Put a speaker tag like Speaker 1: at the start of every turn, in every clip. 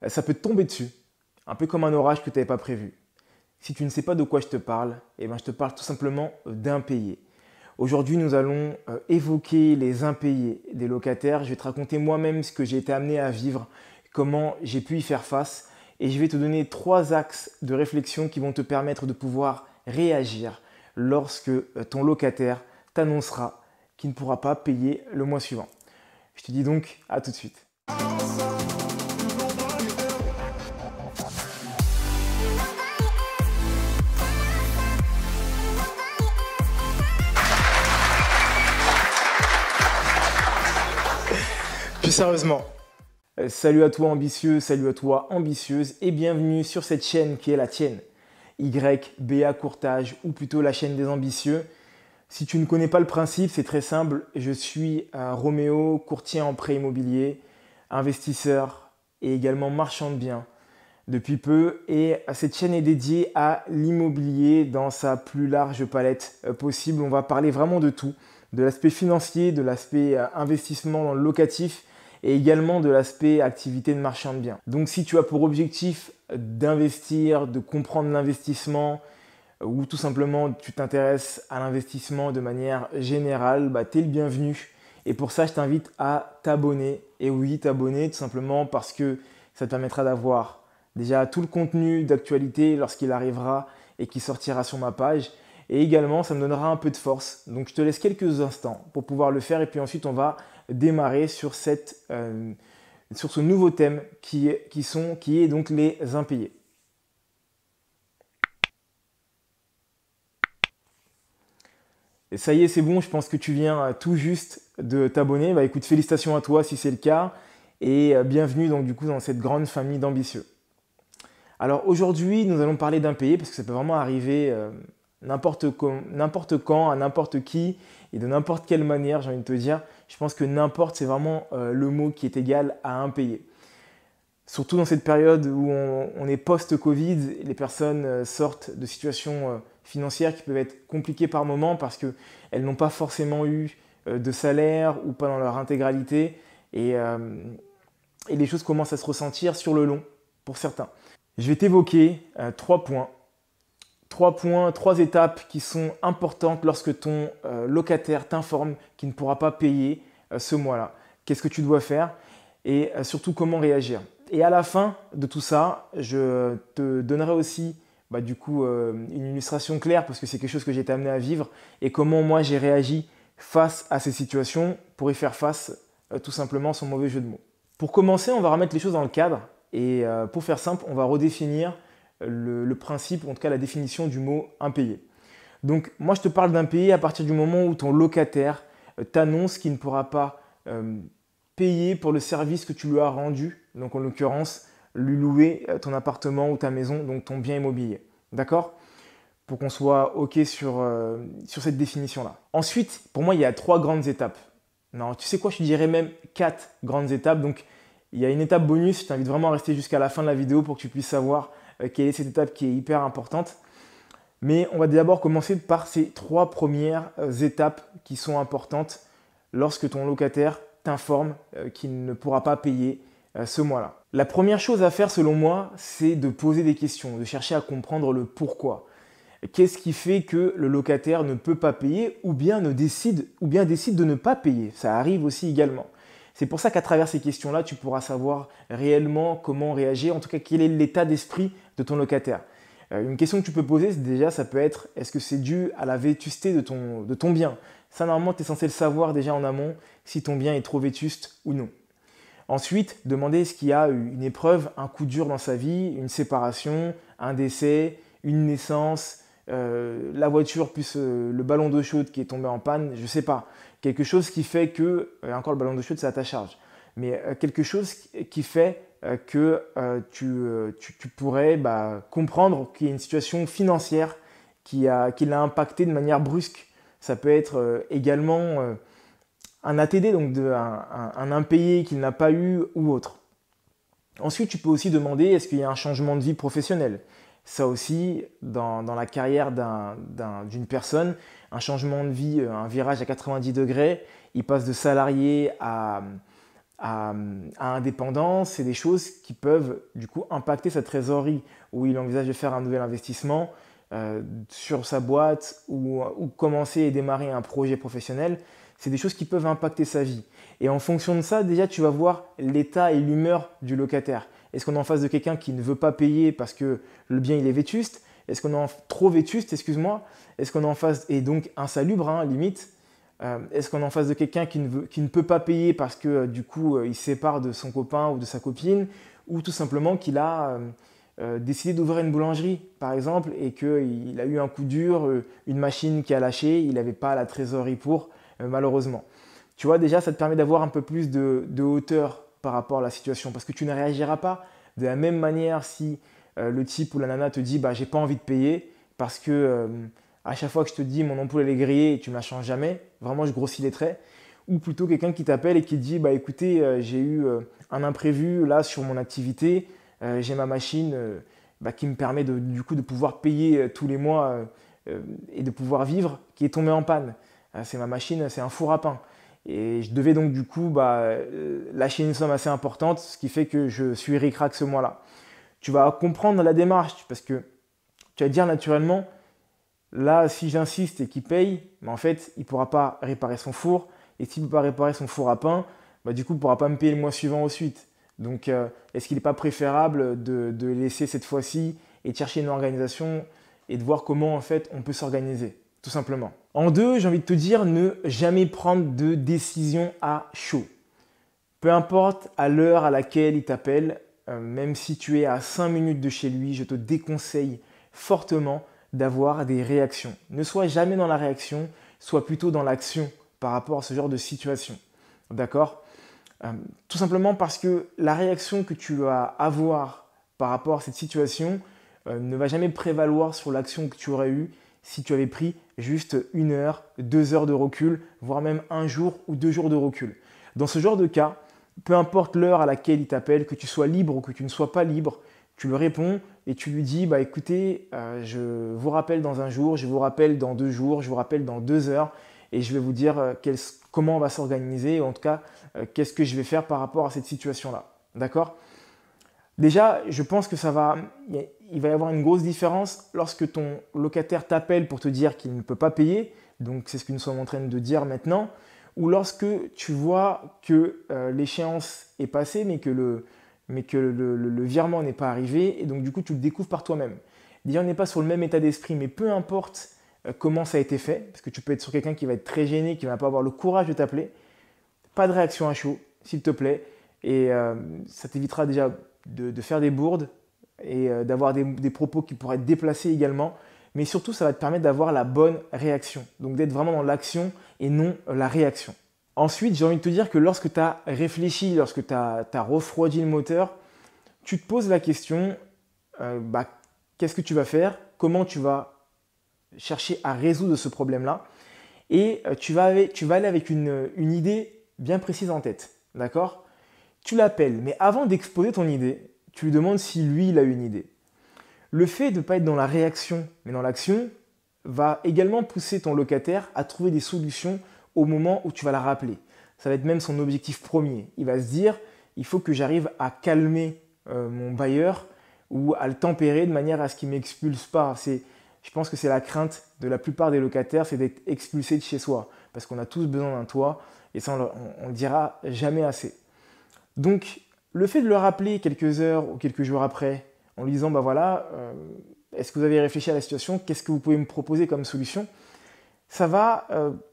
Speaker 1: Ça peut te tomber dessus, un peu comme un orage que tu n'avais pas prévu. Si tu ne sais pas de quoi je te parle, je te parle tout simplement d'impayés. Aujourd'hui, nous allons évoquer les impayés des locataires. Je vais te raconter moi-même ce que j'ai été amené à vivre, comment j'ai pu y faire face, et je vais te donner 3 axes de réflexion qui vont te permettre de pouvoir réagir lorsque ton locataire t'annoncera qu'il ne pourra pas payer le mois suivant. Je te dis donc à tout de suite. Plus sérieusement, salut à toi ambitieux, salut à toi ambitieuse et bienvenue sur cette chaîne qui est la tienne. YBA Courtage ou plutôt la chaîne des ambitieux. Si tu ne connais pas le principe, c'est très simple. Je suis Roméo, courtier en prêt immobilier, investisseur et également marchand de biens depuis peu. Et cette chaîne est dédiée à l'immobilier dans sa plus large palette possible. On va parler vraiment de tout, de l'aspect financier, de l'aspect investissement dans le locatif et également de l'aspect activité de marchand de biens. Donc si tu as pour objectif d'investir, de comprendre l'investissement, ou tout simplement tu t'intéresses à l'investissement de manière générale, tu es le bienvenu. Et pour ça, je t'invite à t'abonner. Et oui, t'abonner tout simplement parce que ça te permettra d'avoir déjà tout le contenu d'actualité lorsqu'il arrivera et qui sortira sur ma page. Et également, ça me donnera un peu de force. Donc, je te laisse quelques instants pour pouvoir le faire. Et puis ensuite, on va démarrer sur ce nouveau thème qui est donc les impayés. Et ça y est, c'est bon, je pense que tu viens tout juste de t'abonner. Écoute, félicitations à toi si c'est le cas et bienvenue donc du coup dans cette grande famille d'ambitieux. Alors aujourd'hui, nous allons parler d'impayés parce que ça peut vraiment arriver n'importe quand, à n'importe qui et de n'importe quelle manière, j'ai envie de te dire. Je pense que n'importe, c'est vraiment le mot qui est égal à impayé. Surtout dans cette période où on est post-Covid, les personnes sortent de situations financières qui peuvent être compliquées par moment parce qu'elles n'ont pas forcément eu de salaire ou pas dans leur intégralité et les choses commencent à se ressentir sur le long pour certains. Je vais t'évoquer 3 points. 3 étapes qui sont importantes lorsque ton locataire t'informe qu'il ne pourra pas payer ce mois-là. Qu'est-ce que tu dois faire et surtout comment réagir. Et à la fin de tout ça, je te donnerai aussi une illustration claire parce que c'est quelque chose que j'ai été amené à vivre et comment moi j'ai réagi face à ces situations pour y faire face tout simplement sans mauvais jeu de mots. Pour commencer, on va remettre les choses dans le cadre et pour faire simple, on va redéfinir le principe, ou en tout cas la définition du mot impayé. Donc moi je te parle d'impayé à partir du moment où ton locataire t'annonce qu'il ne pourra pas payer pour le service que tu lui as rendu, donc en l'occurrence lui louer ton appartement ou ta maison, donc ton bien immobilier. D'accord? Pour qu'on soit OK sur cette définition-là. Ensuite, pour moi, il y a 3 grandes étapes. Non, tu sais quoi, je te dirais même 4 grandes étapes. Donc, il y a une étape bonus, je t'invite vraiment à rester jusqu'à la fin de la vidéo pour que tu puisses savoir quelle est cette étape qui est hyper importante. Mais on va d'abord commencer par ces 3 premières étapes qui sont importantes lorsque ton locataire t'informe qu'il ne pourra pas payer ce mois-là. La première chose à faire selon moi, c'est de poser des questions, de chercher à comprendre le pourquoi. Qu'est-ce qui fait que le locataire ne peut pas payer ou bien décide de ne pas payer? Ça arrive aussi également. C'est pour ça qu'à travers ces questions-là, tu pourras savoir réellement comment réagir, en tout cas quel est l'état d'esprit de ton locataire. Une question que tu peux poser, déjà, ça peut être est-ce que c'est dû à la vétusté de ton bien? Ça, normalement, tu es censé le savoir déjà en amont si ton bien est trop vétuste ou non. Ensuite, demander est-ce qu'il y a une épreuve, un coup dur dans sa vie, une séparation, un décès, une naissance, la voiture plus le ballon d'eau chaude qui est tombé en panne, je ne sais pas. Quelque chose qui fait que, encore le ballon d'eau chaude c'est à ta charge, mais quelque chose qui fait que tu pourrais comprendre qu'il y a une situation financière qui l'a impacté de manière brusque. Ça peut être également un ATD, donc un impayé qu'il n'a pas eu ou autre. Ensuite, tu peux aussi demander est-ce qu'il y a un changement de vie professionnel. Ça aussi, dans la carrière d'une personne, un changement de vie, un virage à 90 degrés, il passe de salarié à à, à indépendance, c'est des choses qui peuvent du coup impacter sa trésorerie, où il envisage de faire un nouvel investissement sur sa boîte ou commencer et démarrer un projet professionnel. C'est des choses qui peuvent impacter sa vie. Et en fonction de ça, déjà, tu vas voir l'état et l'humeur du locataire. Est-ce qu'on est en face de quelqu'un qui ne veut pas payer parce que le bien il est vétuste? Est-ce qu'on est trop vétuste, excuse-moi? Est-ce qu'on est en face, et donc insalubre, hein, limite? Est-ce qu'on est en face de quelqu'un qui ne peut pas payer parce que du coup il se sépare de son copain ou de sa copine, ou tout simplement qu'il a décidé d'ouvrir une boulangerie par exemple et qu'il a eu un coup dur, une machine qui a lâché, il n'avait pas la trésorerie pour, malheureusement. Tu vois, déjà ça te permet d'avoir un peu plus de hauteur par rapport à la situation, parce que tu ne réagiras pas de la même manière si le type ou la nana te dit bah j'ai pas envie de payer parce que à chaque fois que je te dis mon ampoule elle est grillée et tu ne la changes jamais, vraiment je grossis les traits, ou plutôt quelqu'un qui t'appelle et qui te dit bah écoutez j'ai eu un imprévu là sur mon activité, j'ai ma machine qui me permet du coup de pouvoir payer tous les mois et de pouvoir vivre, qui est tombée en panne. C'est ma machine, c'est un four à pain. Et je devais donc du coup lâcher une somme assez importante, ce qui fait que je suis ric-rac ce mois-là. Tu vas comprendre la démarche parce que tu vas dire naturellement, là, si j'insiste et qu'il paye, en fait, il ne pourra pas réparer son four. Et s'il ne peut pas réparer son four à pain, du coup, il ne pourra pas me payer le mois suivant ensuite. Donc, est-ce qu'il n'est pas préférable de laisser cette fois-ci et de chercher une organisation et de voir comment, en fait, on peut s'organiser, tout simplement. En deux, j'ai envie de te dire, ne jamais prendre de décision à chaud. Peu importe à l'heure à laquelle il t'appelle, même si tu es à 5 minutes de chez lui, je te déconseille fortement d'avoir des réactions. Ne sois jamais dans la réaction, sois plutôt dans l'action par rapport à ce genre de situation. D'accord? Tout simplement parce que la réaction que tu vas avoir par rapport à cette situation ne va jamais prévaloir sur l'action que tu aurais eue si tu avais pris juste 1 heure, 2 heures de recul, voire même 1 jour ou 2 jours de recul. Dans ce genre de cas, peu importe l'heure à laquelle il t'appelle, que tu sois libre ou que tu ne sois pas libre, tu lui réponds et tu lui dis bah écoutez, je vous rappelle dans 1 jour, je vous rappelle dans 2 jours, je vous rappelle dans 2 heures et je vais vous dire comment on va s'organiser, en tout cas qu'est-ce que je vais faire par rapport à cette situation-là. D'accord? Déjà, je pense que il va y avoir une grosse différence lorsque ton locataire t'appelle pour te dire qu'il ne peut pas payer, donc c'est ce que nous sommes en train de dire maintenant, ou lorsque tu vois que l'échéance est passée mais que le virement n'est pas arrivé et donc du coup tu le découvres par toi-même. Déjà on n'est pas sur le même état d'esprit, mais peu importe comment ça a été fait, parce que tu peux être sur quelqu'un qui va être très gêné, qui ne va pas avoir le courage de t'appeler, pas de réaction à chaud, s'il te plaît, et ça t'évitera déjà de faire des bourdes et d'avoir des propos qui pourraient être déplacés également, mais surtout ça va te permettre d'avoir la bonne réaction, donc d'être vraiment dans l'action et non la réaction. Ensuite, j'ai envie de te dire que lorsque tu as réfléchi, lorsque tu as refroidi le moteur, tu te poses la question, qu'est-ce que tu vas faire? Comment tu vas chercher à résoudre ce problème-là? Et tu vas aller avec une idée bien précise en tête. D'accord? Tu l'appelles, mais avant d'exposer ton idée, tu lui demandes si lui, il a une idée. Le fait de ne pas être dans la réaction, mais dans l'action, va également pousser ton locataire à trouver des solutions au moment où tu vas la rappeler. Ça va être même son objectif premier. Il va se dire, il faut que j'arrive à calmer mon bailleur ou à le tempérer de manière à ce qu'il ne m'expulse pas. Je pense que c'est la crainte de la plupart des locataires, c'est d'être expulsé de chez soi. Parce qu'on a tous besoin d'un toit et ça, on le dira jamais assez. Donc, le fait de le rappeler quelques heures ou quelques jours après, en lui disant, est-ce que vous avez réfléchi à la situation? Qu'est-ce que vous pouvez me proposer comme solution? Ça va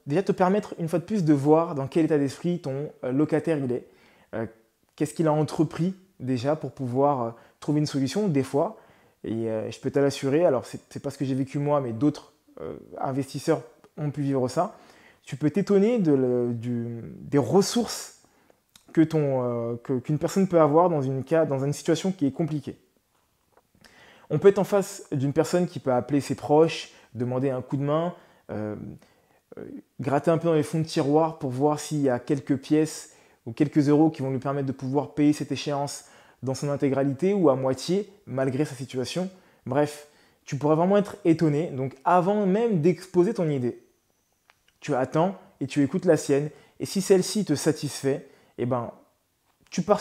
Speaker 1: déjà te permettre une fois de plus de voir dans quel état d'esprit ton locataire il est. Qu'est-ce qu'il a entrepris déjà pour pouvoir trouver une solution des fois. Et je peux te l'assurer, alors c'est pas ce que j'ai vécu moi, mais d'autres investisseurs ont pu vivre ça. Tu peux t'étonner des ressources qu'une personne peut avoir dans une situation qui est compliquée. On peut être en face d'une personne qui peut appeler ses proches, demander un coup de main, gratter un peu dans les fonds de tiroir pour voir s'il y a quelques pièces ou quelques euros qui vont lui permettre de pouvoir payer cette échéance dans son intégralité ou à moitié, malgré sa situation. Bref, tu pourrais vraiment être étonné. Donc avant même d'exposer ton idée, tu attends et tu écoutes la sienne. Et si celle-ci te satisfait, tu pars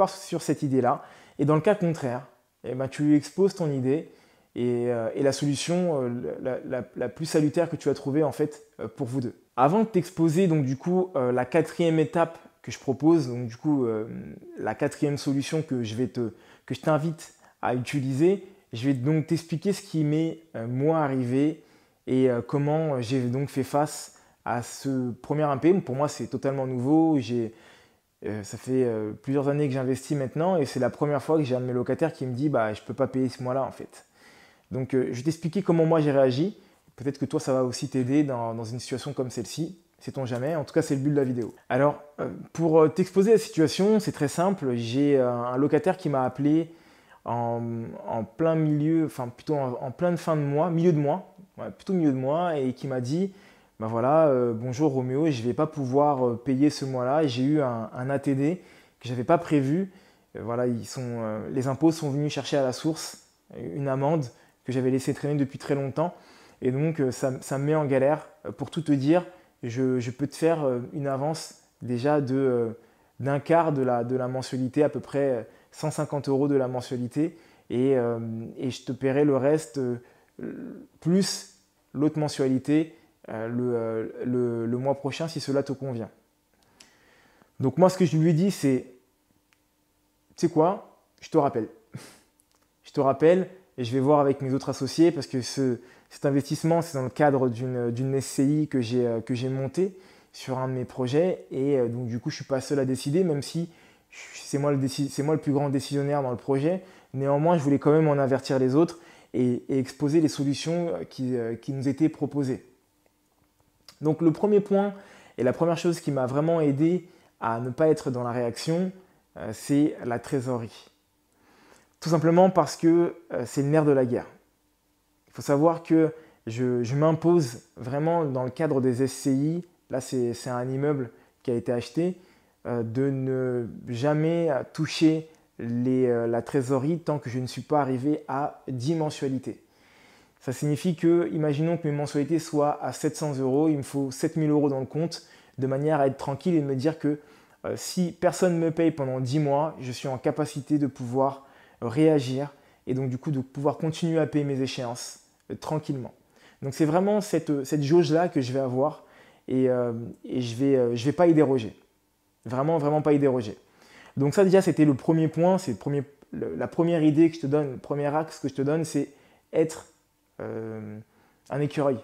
Speaker 1: sur cette idée-là. Et dans le cas contraire, eh ben, tu lui exposes ton idée et la solution la plus salutaire que tu as trouvée en fait pour vous deux. Avant de t'exposer donc du coup la quatrième étape que je propose, donc du coup la quatrième solution que je t'invite à utiliser, je vais donc t'expliquer ce qui m'est moi arrivé et comment j'ai donc fait face à ce premier impayé. Pour moi c'est totalement nouveau, ça fait plusieurs années que j'investis maintenant et c'est la première fois que j'ai un de mes locataires qui me dit bah, je ne peux pas payer ce mois-là en fait. Donc je vais t'expliquer comment moi j'ai réagi. Peut-être que toi ça va aussi t'aider dans une situation comme celle-ci, sait-on jamais. En tout cas c'est le but de la vidéo. Alors pour t'exposer la situation, c'est très simple. J'ai un locataire qui m'a appelé en plein milieu, enfin plutôt en pleine fin de mois, milieu de mois, ouais, plutôt milieu de mois, et qui m'a dit ben voilà, bonjour Roméo, je ne vais pas pouvoir payer ce mois-là. J'ai eu un ATD que je n'avais pas prévu. Voilà, les impôts sont venus chercher à la source une amende que j'avais laissée traîner depuis très longtemps. Et donc, ça me met en galère. Pour tout te dire, je peux te faire une avance déjà d'un quart de la mensualité, à peu près 150 € de la mensualité. Et je te paierai le reste plus l'autre mensualité le mois prochain si cela te convient. Donc moi ce que je lui ai dit c'est, tu sais quoi, je te rappelle. Je te rappelle et je vais voir avec mes autres associés parce que cet investissement c'est dans le cadre d'une SCI que j'ai montée sur un de mes projets et donc du coup je ne suis pas seul à décider même si c'est moi le plus grand décisionnaire dans le projet. Néanmoins je voulais quand même en avertir les autres et exposer les solutions qui nous étaient proposées. Donc le premier point et la première chose qui m'a vraiment aidé à ne pas être dans la réaction, c'est la trésorerie. Tout simplement parce que c'est le nerf de la guerre. Il faut savoir que je m'impose vraiment dans le cadre des SCI, là c'est un immeuble qui a été acheté, de ne jamais toucher la trésorerie tant que je ne suis pas arrivé à 10 mensualités. Ça signifie que, imaginons que mes mensualités soient à 700 €, il me faut 7000 € dans le compte, de manière à être tranquille et de me dire que si personne ne me paye pendant 10 mois, je suis en capacité de pouvoir réagir et donc du coup de pouvoir continuer à payer mes échéances tranquillement. Donc c'est vraiment cette jauge-là que je vais avoir et je vais pas y déroger. Vraiment, vraiment pas y déroger. Donc ça déjà c'était le premier point, c'est la première idée que je te donne, le premier axe que je te donne, c'est être un écureuil.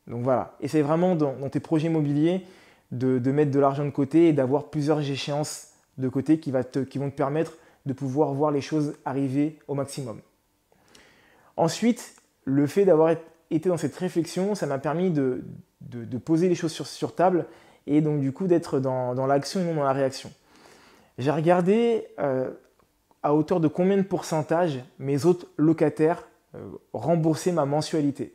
Speaker 1: Donc voilà, essaye vraiment dans tes projets immobiliers de mettre de l'argent de côté et d'avoir plusieurs échéances de côté qui vont te permettre de pouvoir voir les choses arriver au maximum. Ensuite, le fait d'avoir été dans cette réflexion, ça m'a permis de poser les choses sur table et donc du coup d'être dans l'action et non dans la réaction. J'ai regardé à hauteur de combien de pourcentage mes autres locataires rembourser ma mensualité.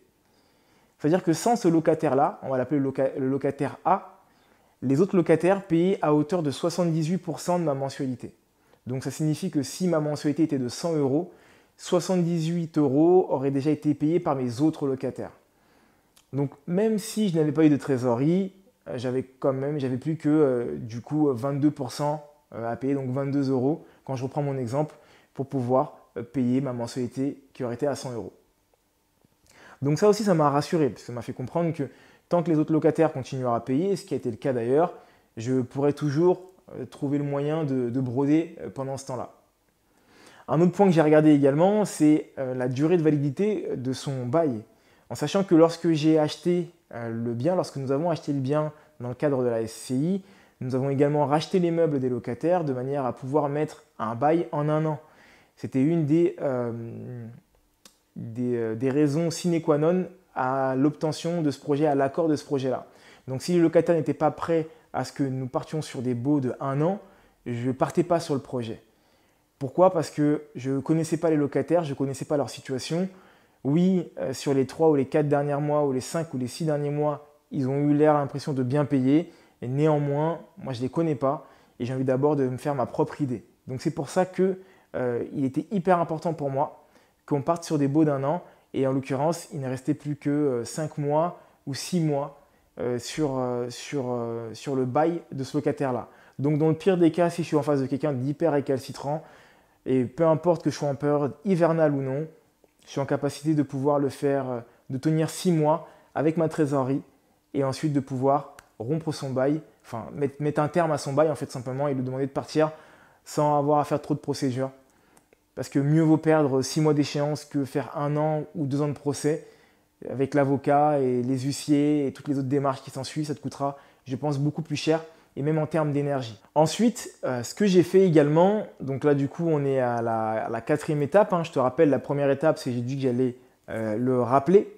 Speaker 1: C'est-à-dire que sans ce locataire-là, on va l'appeler le locataire A, les autres locataires payaient à hauteur de 78% de ma mensualité. Donc ça signifie que si ma mensualité était de 100 €, 78 € auraient déjà été payés par mes autres locataires. Donc même si je n'avais pas eu de trésorerie, j'avais plus que du coup 22% à payer, donc 22 € quand je reprends mon exemple, pour pouvoir payer ma mensualité qui aurait été à 100 €. Donc ça aussi, ça m'a rassuré, parce que ça m'a fait comprendre que tant que les autres locataires continueront à payer, ce qui a été le cas d'ailleurs, je pourrais toujours trouver le moyen de broder pendant ce temps-là. Un autre point que j'ai regardé également, c'est la durée de validité de son bail. En sachant que lorsque j'ai acheté le bien, lorsque nous avons acheté le bien dans le cadre de la SCI, nous avons également racheté les meubles des locataires de manière à pouvoir mettre un bail en 1 an. C'était une des raisons sine qua non à l'obtention de ce projet, à l'accord de ce projet-là. Donc si les locataires n'étaient pas prêts à ce que nous partions sur des baux de 1 an, je ne partais pas sur le projet. Pourquoi? Parce que je ne connaissais pas les locataires, je ne connaissais pas leur situation. Oui, sur les 3 ou les 4 derniers mois, ou les 5 ou les 6 derniers mois, ils ont eu l'impression de bien payer. Et néanmoins, moi je ne les connais pas et j'ai envie d'abord de me faire ma propre idée. Donc c'est pour ça qu'il était hyper important pour moi qu'on parte sur des baux d'1 an. Et en l'occurrence, il ne restait plus que 5 mois ou 6 mois sur le bail de ce locataire-là. Donc dans le pire des cas, si je suis en face de quelqu'un d'hyper récalcitrant, et peu importe que je sois en période hivernale ou non, je suis en capacité de pouvoir le faire, de tenir 6 mois avec ma trésorerie et ensuite de pouvoir rompre son bail, enfin mettre un terme à son bail en fait simplement et lui demander de partir sans avoir à faire trop de procédures. Parce que mieux vaut perdre 6 mois d'échéance que faire 1 an ou 2 ans de procès avec l'avocat et les huissiers et toutes les autres démarches qui s'ensuivent. Ça te coûtera, je pense, beaucoup plus cher et même en termes d'énergie. Ensuite, ce que j'ai fait également, donc là du coup on est à la quatrième étape. Je te rappelle, la première étape, c'est que j'ai dit que j'allais le rappeler.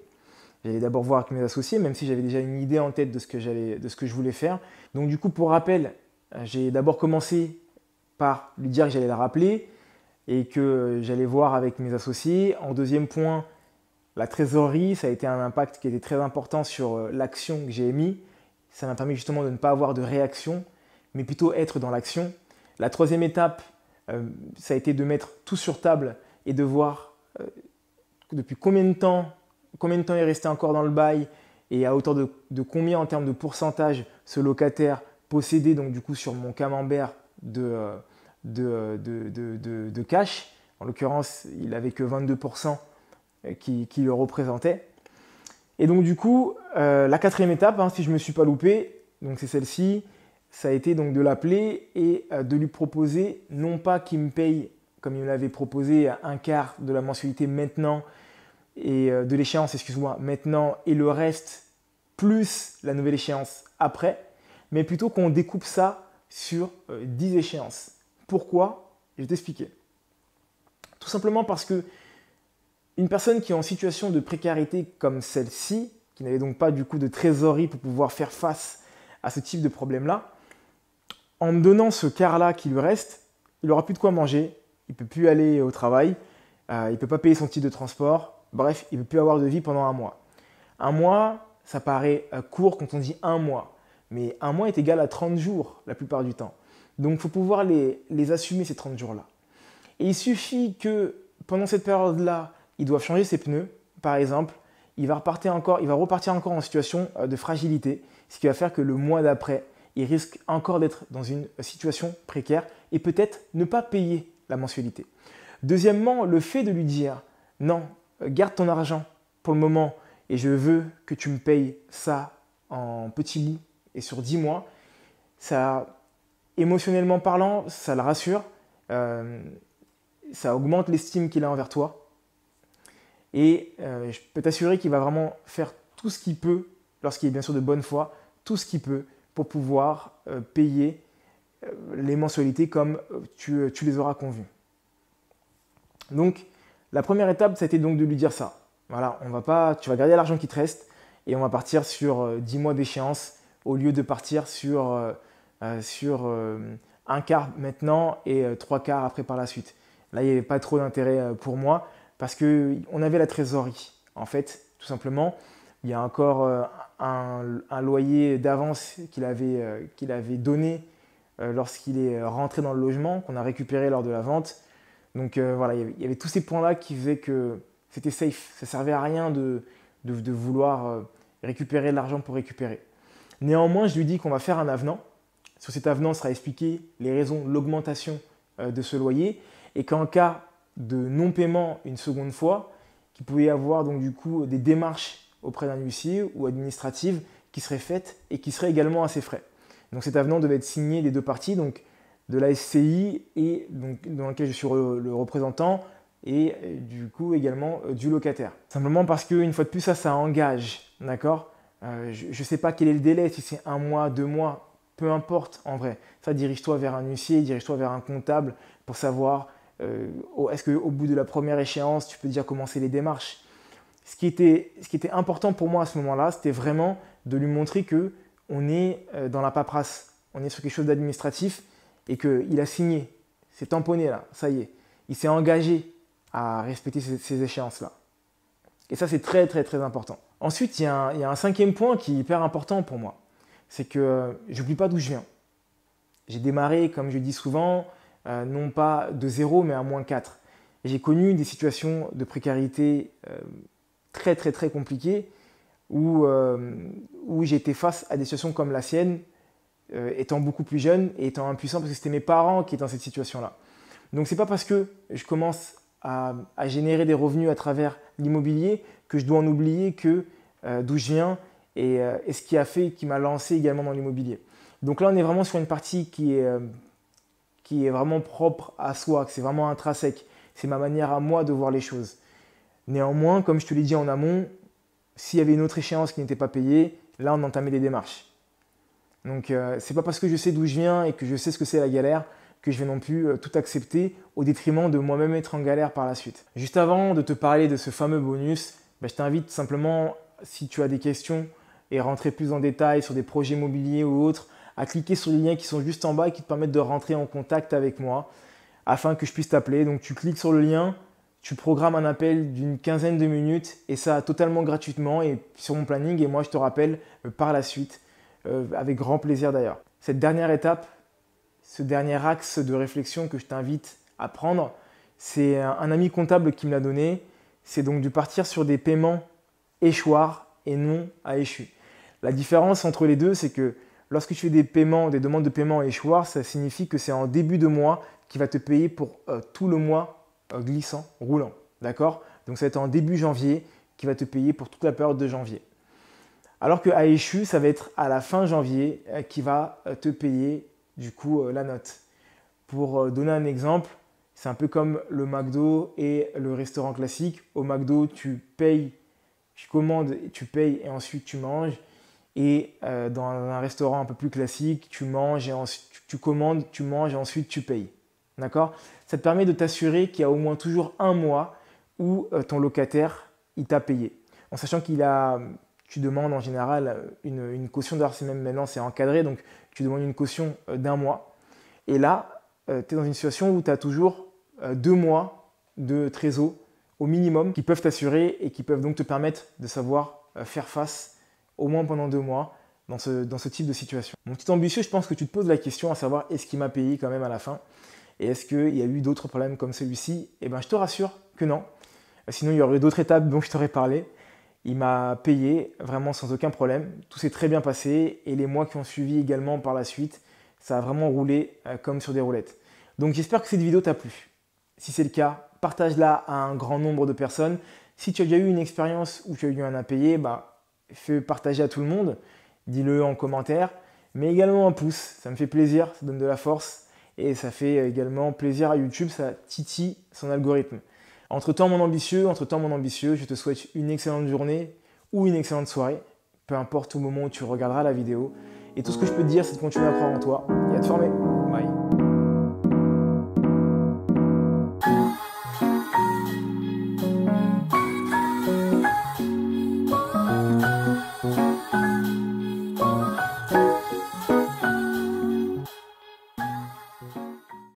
Speaker 1: J'allais d'abord voir avec mes associés, même si j'avais déjà une idée en tête de ce que je voulais faire. Donc du coup, pour rappel, j'ai d'abord commencé par lui dire que j'allais la rappeler et que j'allais voir avec mes associés. En deuxième point, la trésorerie, ça a été un impact qui était très important sur l'action que j'ai émise. Ça m'a permis justement de ne pas avoir de réaction, mais plutôt être dans l'action. La troisième étape, ça a été de mettre tout sur table et de voir depuis combien de temps est resté encore dans le bail et à hauteur de combien en termes de pourcentage ce locataire possédait donc du coup sur mon camembert de cash. En l'occurrence, il n'avait que 22% qui le représentait. Et donc du coup, la quatrième étape, si je ne me suis pas loupé, donc c'est celle-ci, ça a été donc de l'appeler et de lui proposer, non pas qu'il me paye comme il me l'avait proposé, un quart de la mensualité maintenant et de l'échéance, excuse-moi, maintenant et le reste plus la nouvelle échéance après, mais plutôt qu'on découpe ça sur 10 échéances. Pourquoi? Je vais t'expliquer. Tout simplement parce que une personne qui est en situation de précarité comme celle-ci, qui n'avait donc pas du coup de trésorerie pour pouvoir faire face à ce type de problème-là, en me donnant ce quart-là qui lui reste, il n'aura plus de quoi manger, il ne peut plus aller au travail, il ne peut pas payer son titre de transport, bref, il ne peut plus avoir de vie pendant 1 mois. 1 mois, ça paraît court quand on dit 1 mois, mais 1 mois est égal à 30 jours la plupart du temps. Donc il faut pouvoir les assumer ces 30 jours-là. Et il suffit que pendant cette période-là, ils doivent changer ses pneus, par exemple, il va repartir encore en situation de fragilité, ce qui va faire que le mois d'après, il risque encore d'être dans une situation précaire et peut-être ne pas payer la mensualité. Deuxièmement, le fait de lui dire « Non, garde ton argent pour le moment et je veux que tu me payes ça en petits bouts et sur 10 mois », ça, émotionnellement parlant, ça le rassure, ça augmente l'estime qu'il a envers toi. Et je peux t'assurer qu'il va vraiment faire tout ce qu'il peut, lorsqu'il est bien sûr de bonne foi, tout ce qu'il peut pour pouvoir payer les mensualités comme tu les auras convenues. Donc, la première étape, ça a été donc de lui dire ça. Voilà, tu vas garder l'argent qui te reste et on va partir sur 10 mois d'échéance au lieu de partir sur un quart maintenant et 3 quarts après par la suite. Là, il n'y avait pas trop d'intérêt pour moi parce qu'on avait la trésorerie. En fait, tout simplement, il y a encore un loyer d'avance qu'il avait donné lorsqu'il est rentré dans le logement, qu'on a récupéré lors de la vente. Donc voilà, il y avait tous ces points-là qui faisaient que c'était safe. Ça ne servait à rien de vouloir récupérer de l'argent pour récupérer. Néanmoins, je lui dis qu'on va faire un avenant. Sur cet avenant sera expliqué les raisons de l'augmentation de ce loyer et qu'en cas de non-paiement une seconde fois, qu'il pouvait y avoir donc du coup des démarches auprès d'un huissier ou administratives qui seraient faites et qui seraient également à ses frais. Donc cet avenant devait être signé des deux parties, donc de la SCI et donc dans lequel je suis le représentant et du coup également du locataire. Simplement parce qu'une fois de plus ça engage, d'accord. Je ne sais pas quel est le délai, si c'est 1 mois, 2 mois, peu importe en vrai. Ça, dirige-toi vers un huissier, dirige-toi vers un comptable pour savoir est-ce qu'au bout de la première échéance, tu peux déjà commencer les démarches. Ce qui était important pour moi à ce moment-là, c'était vraiment de lui montrer qu'on est dans la paperasse, on est sur quelque chose d'administratif et qu'il a signé, c'est tamponné là, ça y est. Il s'est engagé à respecter ces échéances-là. Et ça, c'est très, très, très important. Ensuite, il y a un 5e point qui est hyper important pour moi. C'est que je n'oublie pas d'où je viens. J'ai démarré, comme je dis souvent, non pas de 0, mais à -4. J'ai connu des situations de précarité très, très, très compliquées où j'ai été face à des situations comme la sienne étant beaucoup plus jeune et étant impuissant parce que c'était mes parents qui étaient dans cette situation-là. Donc c'est pas parce que je commence à générer des revenus à travers l'immobilier que je dois en oublier que d'où je viens et ce qui a fait, qui m'a lancé également dans l'immobilier. Donc là on est vraiment sur une partie qui est vraiment propre à soi, que c'est vraiment intrinsèque. C'est ma manière à moi de voir les choses. Néanmoins, comme je te l'ai dit en amont, s'il y avait une autre échéance qui n'était pas payée, là on entamait des démarches. Donc c'est pas parce que je sais d'où je viens et que je sais ce que c'est la galère que je vais non plus tout accepter au détriment de moi-même être en galère par la suite. Juste avant de te parler de ce fameux bonus, je t'invite simplement, si tu as des questions et rentrer plus en détail sur des projets immobiliers ou autres, à cliquer sur les liens qui sont juste en bas et qui te permettent de rentrer en contact avec moi afin que je puisse t'appeler. Donc tu cliques sur le lien, tu programmes un appel d'une quinzaine de minutes et ça totalement gratuitement et sur mon planning et moi je te rappelle par la suite avec grand plaisir d'ailleurs. Cette dernière étape, ce dernier axe de réflexion que je t'invite à prendre, c'est un ami comptable qui me l'a donné. C'est donc de partir sur des paiements échoirs et non à échu. La différence entre les deux, c'est que lorsque tu fais des paiements, des demandes de paiement à échoir, ça signifie que c'est en début de mois qui va te payer pour tout le mois glissant, roulant. D'accord? Donc ça va être en début janvier qui va te payer pour toute la période de janvier. Alors que à échu, ça va être à la fin janvier qui va te payer du coup la note. Pour donner un exemple, c'est un peu comme le McDo et le restaurant classique. Au McDo, tu payes, tu commandes, tu payes et ensuite tu manges. Et dans un restaurant un peu plus classique, tu manges et ensuite tu commandes, tu manges et ensuite tu payes. D'accord? Ça te permet de t'assurer qu'il y a au moins toujours un mois où ton locataire il t'a payé. En sachant tu demandes en général une caution, d'ailleurs c'est même maintenant c'est encadré, donc tu demandes une caution d'un mois. Et là, tu es dans une situation où tu as toujours 2 mois de trésor au minimum qui peuvent t'assurer et qui peuvent donc te permettre de savoir faire face au moins pendant 2 mois dans ce type de situation. Mon petit ambitieux, je pense que tu te poses la question à savoir est-ce qu'il m'a payé quand même à la fin et est-ce qu'il y a eu d'autres problèmes comme celui-ci? Eh bien, je te rassure que non. Sinon, il y aurait d'autres étapes dont je t'aurais parlé. Il m'a payé vraiment sans aucun problème. Tout s'est très bien passé et les mois qui ont suivi également par la suite, ça a vraiment roulé comme sur des roulettes. Donc j'espère que cette vidéo t'a plu. Si c'est le cas, partage-la à un grand nombre de personnes. Si tu as déjà eu une expérience où tu as eu un impayé, fais partager à tout le monde. Dis-le en commentaire, mais également un pouce. Ça me fait plaisir, ça donne de la force et ça fait également plaisir à YouTube, ça titille son algorithme. Entre-temps, mon ambitieux, je te souhaite une excellente journée ou une excellente soirée, peu importe au moment où tu regarderas la vidéo. Et tout ce que je peux te dire, c'est de continuer à croire en toi et à te former.